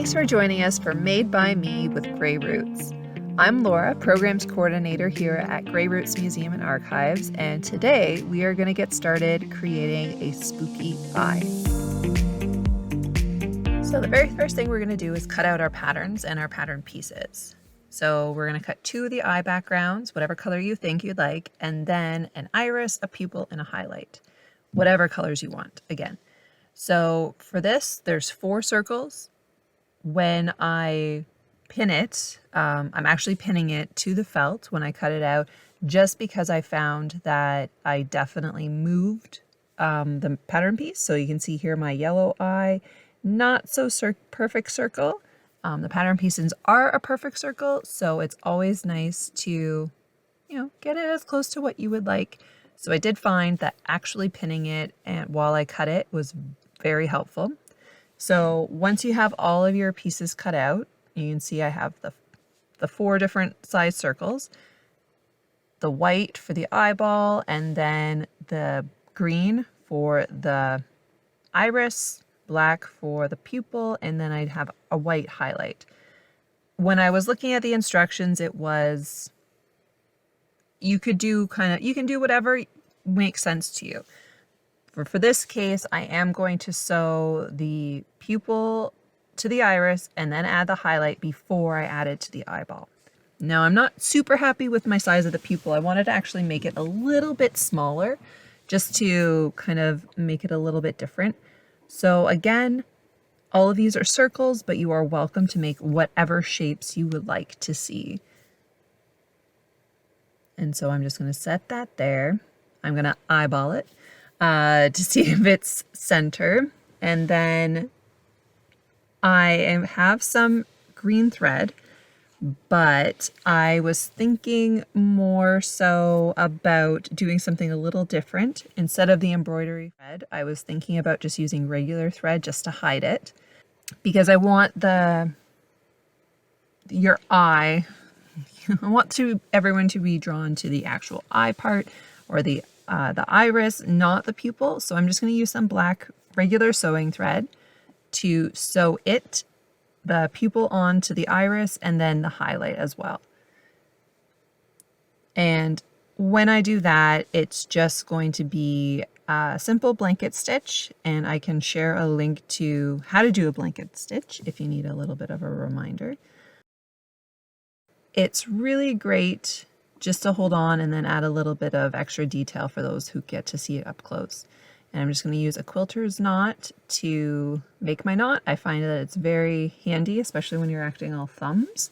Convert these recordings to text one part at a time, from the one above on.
Thanks for joining us for Made by Me with Grey Roots. I'm Laura, Programs Coordinator here at Grey Roots Museum and Archives, and today we are going to get started creating a spooky eye. So the very first thing we're going to do is cut out our patterns and our pattern pieces. So we're going to cut two of the eye backgrounds, whatever color you think you'd like, and then an iris, a pupil, and a highlight, whatever colors you want, again. So for this, there's 4 circles. When I pin it, I'm actually pinning it to the felt when I cut it out, just because I found that I definitely moved the pattern piece. So you can see here my yellow eye, not so perfect circle. The pattern pieces are a perfect circle, so it's always nice to, get it as close to what you would like. So I did find that actually pinning it and while I cut it was very helpful. So once you have all of your pieces cut out, you can see I have the 4 different size circles, the white for the eyeball, and then the green for the iris, black for the pupil, and then I'd have a white highlight. When I was looking at the instructions, it was, you can do whatever makes sense to you. For this case, I am going to sew the pupil to the iris and then add the highlight before I add it to the eyeball. Now, I'm not super happy with my size of the pupil. I wanted to actually make it a little bit smaller just to kind of make it a little bit different. So again, all of these are circles, but you are welcome to make whatever shapes you would like to see. And so I'm just going to set that there. I'm going to eyeball it to see if it's center. And then I have some green thread, but I was thinking more so about doing something a little different. Instead of the embroidery thread, I was thinking about just using regular thread just to hide it, because I want your eye, I want everyone to be drawn to the actual eye part, or the iris, not the pupil. So I'm just going to use some black regular sewing thread to sew the pupil onto the iris, and then the highlight as well. And when I do that, it's just going to be a simple blanket stitch, and I can share a link to how to do a blanket stitch if you need a little bit of a reminder. It's really great just to hold on and then add a little bit of extra detail for those who get to see it up close. And I'm just going to use a quilter's knot to make my knot. I find that it's very handy, especially when you're acting all thumbs.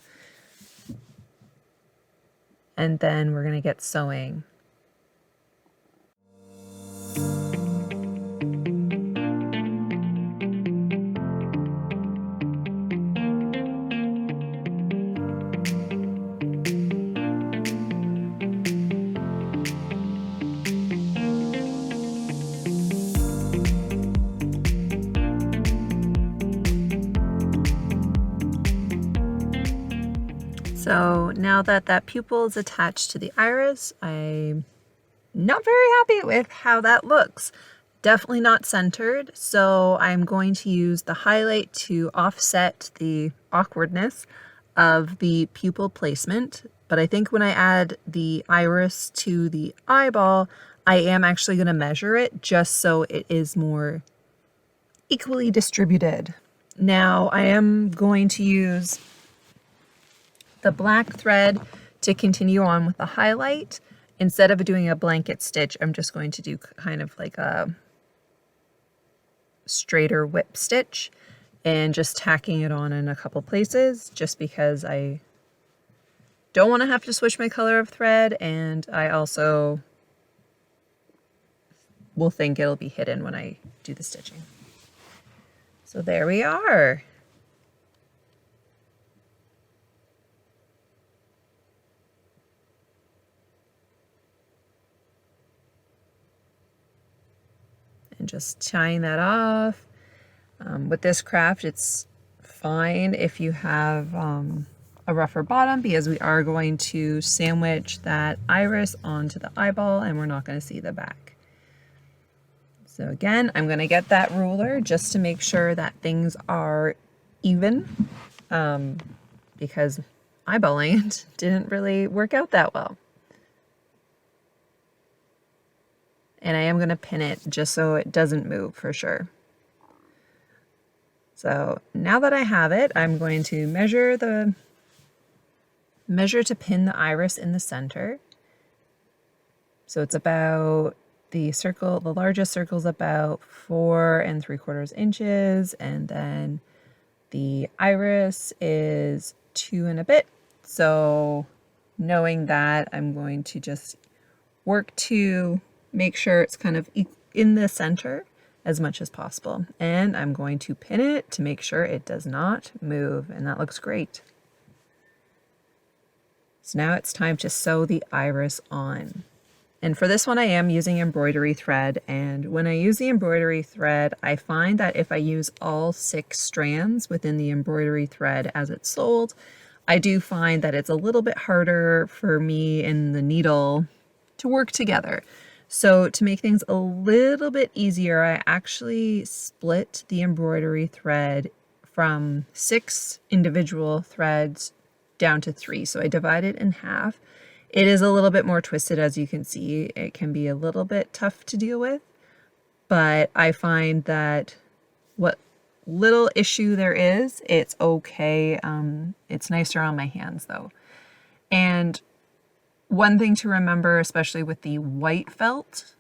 And then we're going to get sewing. So now that pupil is attached to the iris, I'm not very happy with how that looks. Definitely not centered, so I'm going to use the highlight to offset the awkwardness of the pupil placement. But I think when I add the iris to the eyeball, I am actually going to measure it just so it is more equally distributed. Now I am going to use the black thread to continue on with the highlight. Instead of doing a blanket stitch, I'm just going to do kind of like a straighter whip stitch and just tacking it on in a couple places, just because I don't want to have to switch my color of thread, and I also will think it'll be hidden when I do the stitching. So there we are. And just tying that off. With this craft, it's fine if you have a rougher bottom, because we are going to sandwich that iris onto the eyeball and we're not going to see the back. So again, I'm going to get that ruler just to make sure that things are even because eyeballing it didn't really work out that well. And I am going to pin it just so it doesn't move for sure. So now that I have it, I'm going to measure to pin the iris in the center. So it's about the largest circle's about 4 3/4 inches, and then the iris is 2 and a bit. So knowing that, I'm going to just work to make sure it's kind of in the center as much as possible. And I'm going to pin it to make sure it does not move, and that looks great. So now it's time to sew the iris on. And for this one, I am using embroidery thread. And when I use the embroidery thread, I find that if I use all 6 strands within the embroidery thread as it's sold, I do find that it's a little bit harder for me and the needle to work together. So to make things a little bit easier, I actually split the embroidery thread from 6 individual threads down to 3. So I divide it in half. It is a little bit more twisted, as you can see. It can be a little bit tough to deal with, but I find that what little issue there is, it's okay. It's nicer on my hands though. And one thing to remember, especially with the white felt,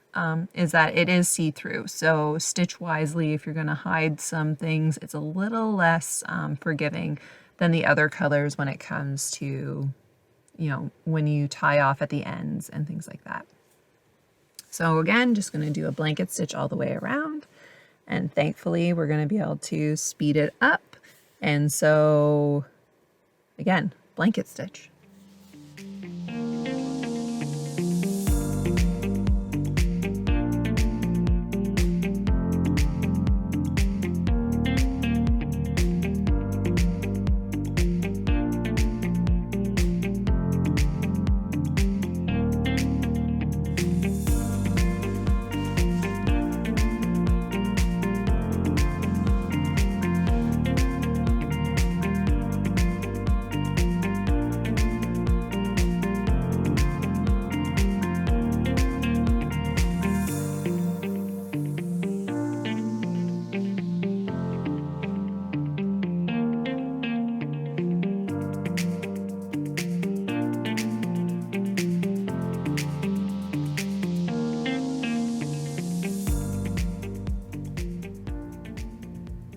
is that it is see-through. So stitch wisely. If you're going to hide some things, it's a little less forgiving than the other colors when it comes to, when you tie off at the ends and things like that. So again, just going to do a blanket stitch all the way around. And thankfully, we're going to be able to speed it up. And so again, blanket stitch.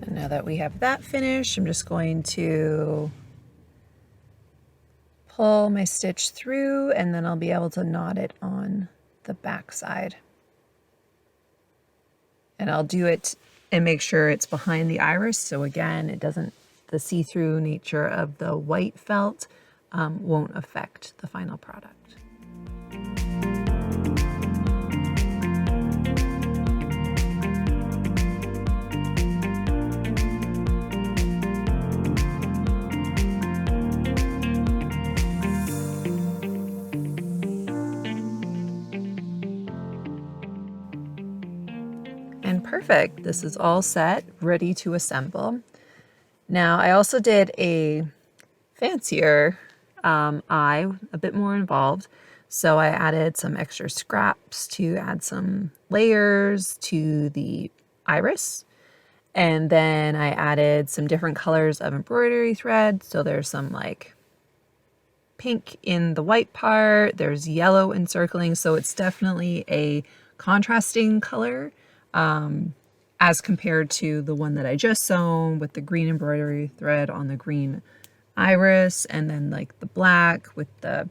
Now that we have that finished, I'm just going to pull my stitch through, and then I'll be able to knot it on the back side. And I'll do it and make sure it's behind the iris. So again, the see-through nature of the white felt won't affect the final product. And perfect, this is all set, ready to assemble. Now I also did a fancier eye, a bit more involved. So I added some extra scraps to add some layers to the iris. And then I added some different colors of embroidery thread. So there's some like pink in the white part, there's yellow encircling. So it's definitely a contrasting color as compared to the one that I just sewn with the green embroidery thread on the green iris, and then like the black with the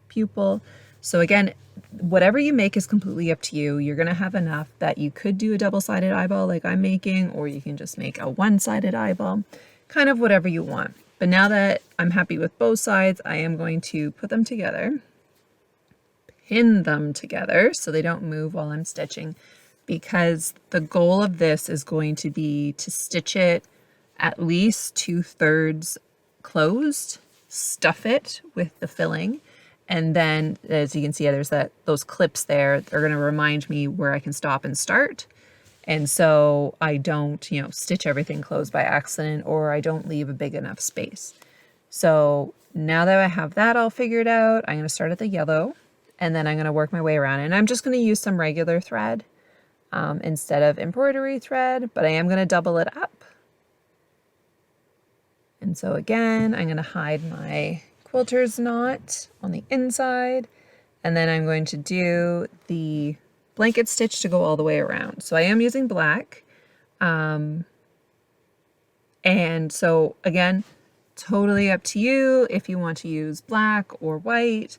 pupil. So again, whatever you make is completely up to you. You're going to have enough that you could do a double-sided eyeball like I'm making, or you can just make a one-sided eyeball, kind of whatever you want. But now that I'm happy with both sides, I am going to put them together, pin them together so they don't move while I'm stitching, because the goal of this is going to be to stitch it at least 2/3 closed, stuff it with the filling, and then as you can see, there's those clips there. They're going to remind me where I can stop and start. And so I don't, stitch everything closed by accident, or I don't leave a big enough space. So now that I have that all figured out, I'm going to start at the yellow, and then I'm going to work my way around. And I'm just going to use some regular thread instead of embroidery thread, but I am going to double it up. And so again, I'm going to hide my quilter's knot on the inside, and then I'm going to do the blanket stitch to go all the way around. So I am using black. And so again, totally up to you if you want to use black or white.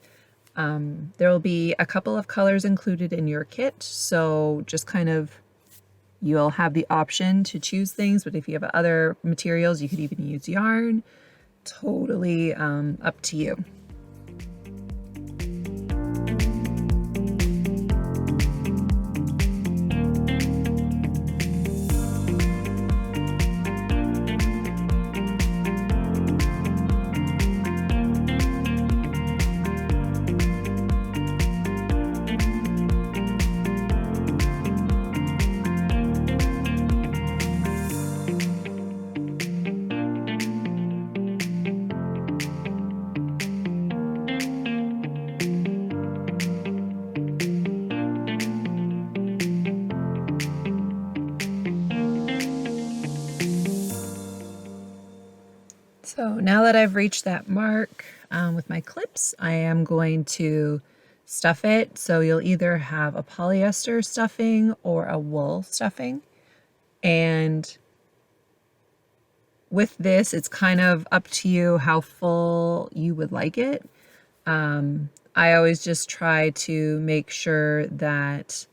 There will be a couple of colors included in your kit, so just kind of, you'll have the option to choose things, but if you have other materials, you could even use yarn. Totally up to you. So now that I've reached that mark with my clips, I am going to stuff it. So you'll either have a polyester stuffing or a wool stuffing. And with this, it's kind of up to you how full you would like it. I always just try to make sure that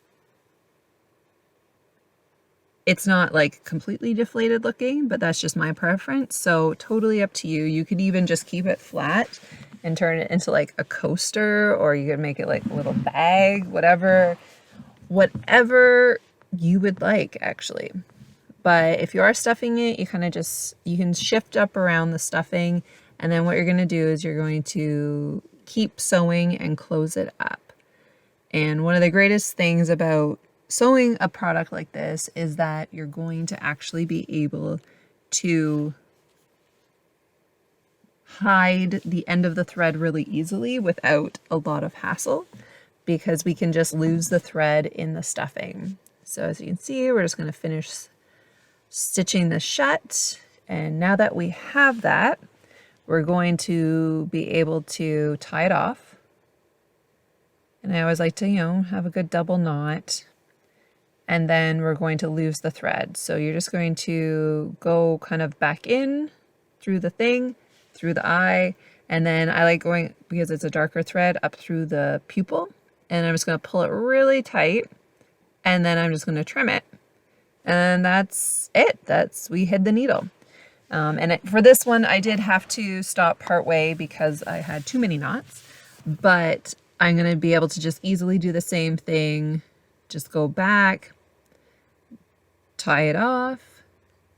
it's not like completely deflated looking, but that's just my preference. So totally up to you. You could even just keep it flat and turn it into like a coaster, or you could make it like a little bag, whatever you would like actually. But if you are stuffing it, you kind of you can shift up around the stuffing, and then what you're going to do is you're going to keep sewing and close it up. And one of the greatest things about sewing a product like this is that you're going to actually be able to hide the end of the thread really easily without a lot of hassle, because we can just lose the thread in the stuffing. So as you can see, we're just going to finish stitching this shut. And now that we have that, we're going to be able to tie it off. And I always like to, have a good double knot. And then we're going to lose the thread. So you're just going to go kind of back in through the thing, through the eye, and then I like going, because it's a darker thread, up through the pupil, and I'm just going to pull it really tight, and then I'm just going to trim it. And that's it. We hid the needle. For this one, I did have to stop partway because I had too many knots, but I'm going to be able to just easily do the same thing. Just go back, tie it off,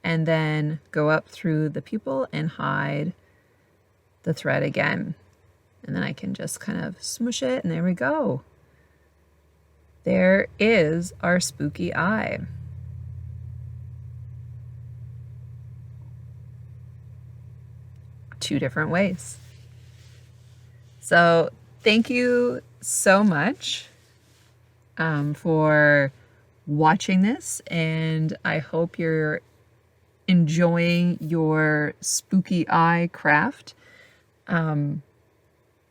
and then go up through the pupil and hide the thread again. And then I can just kind of smush it, and there we go. There is our spooky eye. Two different ways. So thank you so much for watching this, and I hope you're enjoying your spooky eye craft.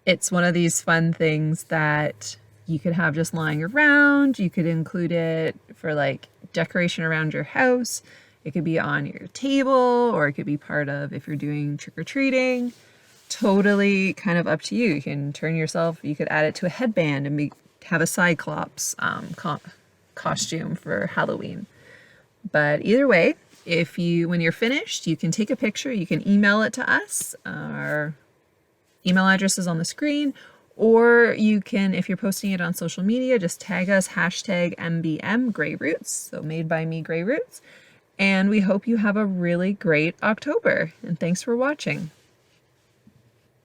It's one of these fun things that you could have just lying around. You could include it for like decoration around your house. It could be on your table, or it could be part of if you're doing trick-or-treating. Totally kind of up to you. You can you could add it to a headband and have a Cyclops costume for Halloween. But either way, when you're finished, you can take a picture, you can email it to us. Our email address is on the screen, or you can, if you're posting it on social media, just tag us #MBM Grey Roots, so Made by Me Grey Roots. And we hope you have a really great October, and thanks for watching.